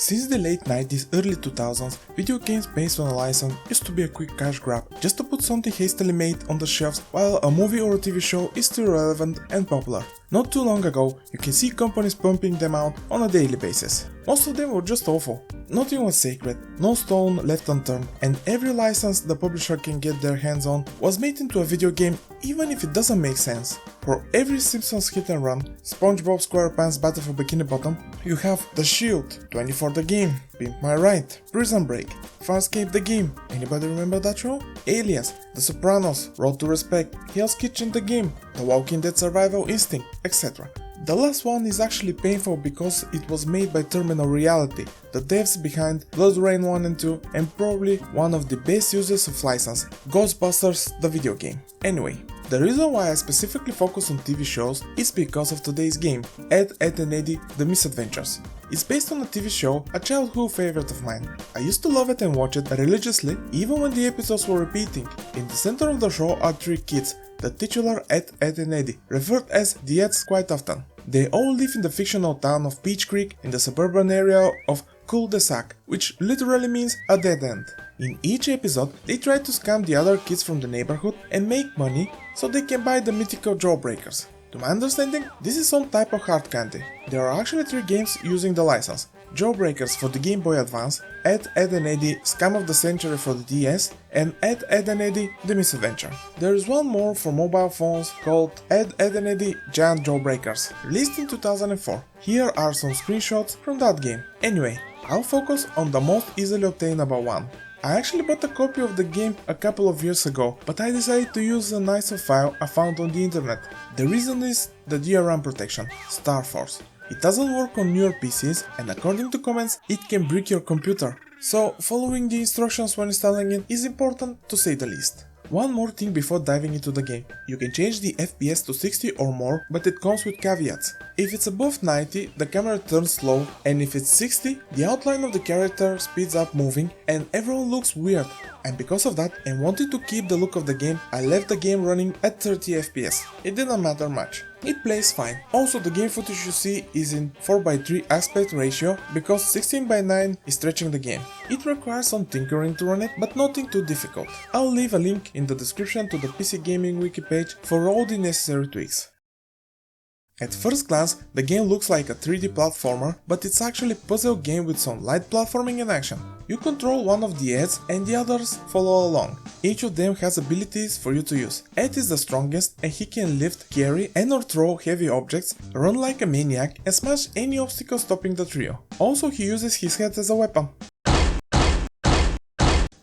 Since the late 90s, early 2000s, video games based on a license used to be a quick cash grab, just to put something hastily made on the shelves while a movie or a TV show is still relevant and popular. Not too long ago, you can see companies pumping them out on a daily basis. Most of them were just awful. Nothing was sacred, no stone left unturned, and every license the publisher can get their hands on was made into a video game, even if it doesn't make sense. For every Simpsons hit and run, SpongeBob SquarePants Battle for Bikini Bottom, you have The Shield, 24 the Game, Pimp My Ride, Prison Break, Farscape the Game, anybody remember that show? Alias, The Sopranos, Road to Respect, Hell's Kitchen the Game, The Walking Dead Survival Instinct, etc. The last one is actually painful because it was made by Terminal Reality, the devs behind Blood Rain 1 and 2, and probably one of the best users of license, Ghostbusters the video game. Anyway, the reason why I specifically focus on TV shows is because of today's game, Ed, and Eddy The Misadventures. It's based on a TV show, a childhood favorite of mine. I used to love it and watch it religiously, even when the episodes were repeating. In the center of the show are three kids, the titular Ed, and Eddy, referred as the Eds quite often. They all live in the fictional town of Peach Creek in the suburban area of Cul-de-sac, which literally means a dead end. In each episode, they try to scam the other kids from the neighborhood and make money so they can buy the mythical jawbreakers. To my understanding, this is some type of hard candy. There are actually 3 games using the license: Jawbreakers for the Game Boy Advance, Ed, and Eddy Scam of the Century for the DS, and Ed, and Eddy The Misadventure. There is one more for mobile phones called Ed, and Eddy Giant Jawbreakers, released in 2004. Here are some screenshots from that game. Anyway, I'll focus on the most easily obtainable one. I actually bought a copy of the game a couple of years ago, but I decided to use a nicer file I found on the internet. The reason is the DRM protection, Star Force. It doesn't work on newer PCs, and according to comments, it can brick your computer. So following the instructions when installing it is important, to say the least. One more thing before diving into the game. You can change the FPS to 60 or more, but it comes with caveats. If it's above 90, the camera turns slow, and if it's 60, the outline of the character speeds up moving and everyone looks weird. And because of that, and wanting to keep the look of the game, I left the game running at 30 FPS. It didn't matter much. It plays fine. Also, the game footage you see is in 4:3 aspect ratio because 16:9 is stretching the game. It requires some tinkering to run it, but nothing too difficult. I'll leave a link in the description to the PC Gaming wiki page for all the necessary tweaks. At first glance, the game looks like a 3D platformer, but it's actually a puzzle game with some light platforming and action. You control one of the Eds and the others follow along. Each of them has abilities for you to use. Ed is the strongest and he can lift, carry and or throw heavy objects, run like a maniac and smash any obstacle stopping the trio. Also, he uses his head as a weapon.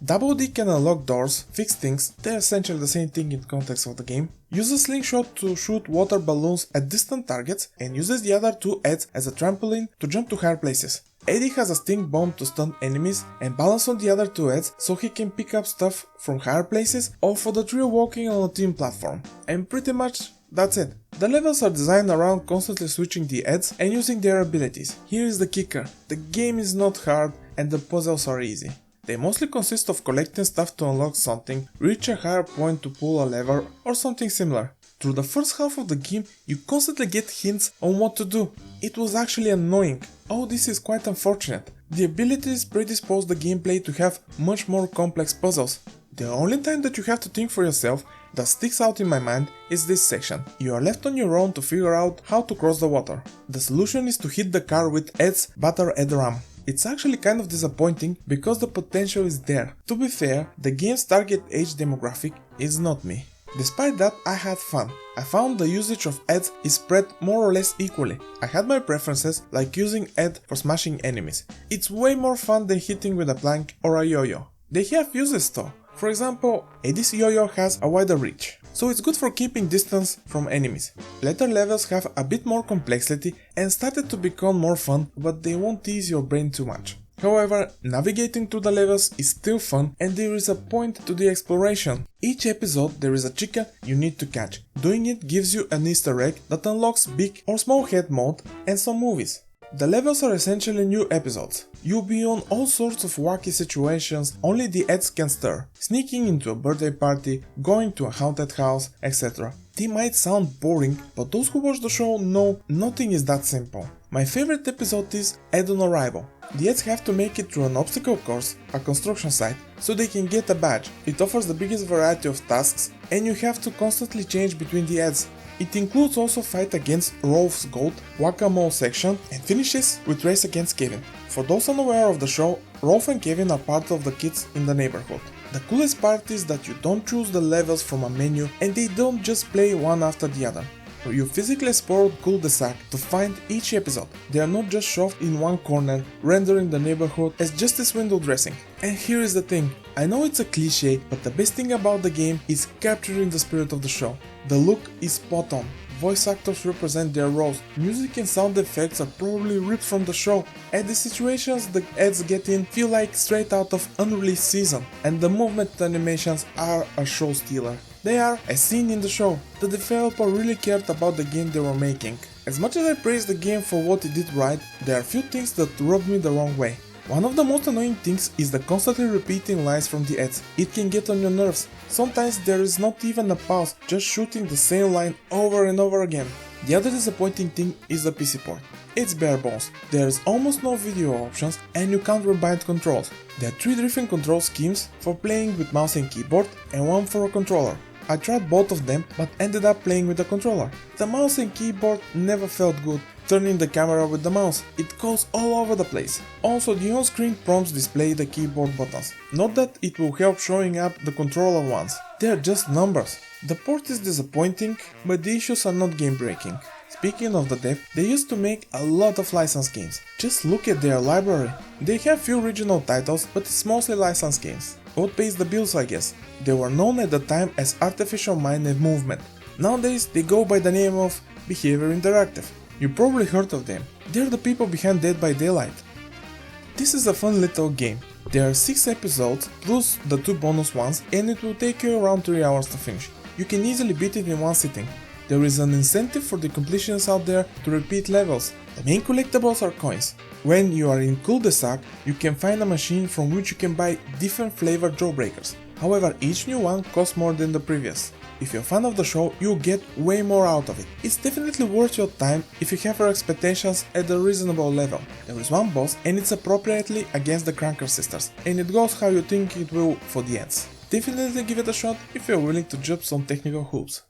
Double D can unlock doors, fix things, they're essentially the same thing in context of the game, uses slingshot to shoot water balloons at distant targets, and uses the other 2 Eds as a trampoline to jump to higher places. Eddy has a stink bomb to stun enemies and balance on the other 2 Eds so he can pick up stuff from higher places or for the trio walking on a team platform. And pretty much that's it. The levels are designed around constantly switching the Eds and using their abilities. Here is the kicker: the game is not hard and the puzzles are easy. They mostly consist of collecting stuff to unlock something, reach a higher point to pull a lever, or something similar. Through the first half of the game, you constantly get hints on what to do. It was actually annoying. Oh, this is quite unfortunate. The abilities predispose the gameplay to have much more complex puzzles. The only time that you have to think for yourself that sticks out in my mind is this section. You are left on your own to figure out how to cross the water. The solution is to hit the car with Ed's Batter Ed Ram. It's actually kind of disappointing because the potential is there. To be fair, the game's target age demographic is not me. Despite that, I had fun. I found the usage of Eds is spread more or less equally. I had my preferences, like using Ed for smashing enemies. It's way more fun than hitting with a plank or a yo-yo. They have uses though. For example, Eddy's yo-yo has a wider reach. so it's good for keeping distance from enemies. Later levels have a bit more complexity and started to become more fun, but they won't tease your brain too much. However, navigating through the levels is still fun and there is a point to the exploration. Each episode there is a chica you need to catch. Doing it gives you an Easter egg that unlocks big or small head mode and some movies. The levels are essentially new episodes. You'll be on all sorts of wacky situations only the Eds can stir. Sneaking into a birthday party, going to a haunted house, etc. They might sound boring, but those who watch the show know nothing is that simple. My favorite episode is Ed on Arrival. The Eds have to make it through an obstacle course, a construction site, so they can get a badge. It offers the biggest variety of tasks and you have to constantly change between the Eds. It includes also fight against Rolf's goat, whack-a-mole section, and finishes with race against Kevin. For those unaware of the show, Rolf and Kevin are part of the kids in the neighborhood. The coolest part is that you don't choose the levels from a menu and they don't just play one after the other. You physically explore cul-de-sac to find each episode. They are not just shoved in one corner, rendering the neighborhood as just as window dressing. And here is the thing, I know it's a cliche, but the best thing about the game is capturing the spirit of the show. The look is spot on. Voice actors represent their roles, music and sound effects are probably ripped from the show, and the situations the Eds get in feel like straight out of unreleased season, and the movement animations are a show stealer. They are, as seen in the show. The developer really cared about the game they were making. As much as I praise the game for what it did right, there are few things that rubbed me the wrong way. One of the most annoying things is the constantly repeating lines from the Eds. It can get on your nerves. Sometimes there is not even a pause, just shooting the same line over and over again. The other disappointing thing is the PC port. It's bare bones. There is almost no video options and you can't rebind controls. There are 3 different control schemes for playing with mouse and keyboard and one for a controller. I tried both of them but ended up playing with the controller. The mouse and keyboard never felt good. Turning the camera with the mouse, it goes all over the place. Also, the on-screen prompts display the keyboard buttons. Not that it will help showing up the controller ones, they are just numbers. The port is disappointing, but the issues are not game-breaking. Speaking of the dev, they used to make a lot of licensed games. Just look at their library. They have few original titles, but it's mostly licensed games. What pays the bills, I guess? They were known at the time as Artificial Mind and Movement. Nowadays they go by the name of Beehive Interactive. You probably heard of them. They're the people behind Dead by Daylight. This is a fun little game. There are 6 episodes plus the 2 bonus ones and it will take you around 3 hours to finish. You can easily beat it in one sitting. There is an incentive for the completionists out there to repeat levels. The main collectibles are coins. When you are in cul-de-sac, you can find a machine from which you can buy different flavored jawbreakers. However, each new one costs more than the previous. If you're a fan of the show, you'll get way more out of it. It's definitely worth your time if you have your expectations at a reasonable level. There is one boss and it's appropriately against the Cranker sisters, and it goes how you think it will for the ends. Definitely give it a shot if you're willing to jump some technical hoops.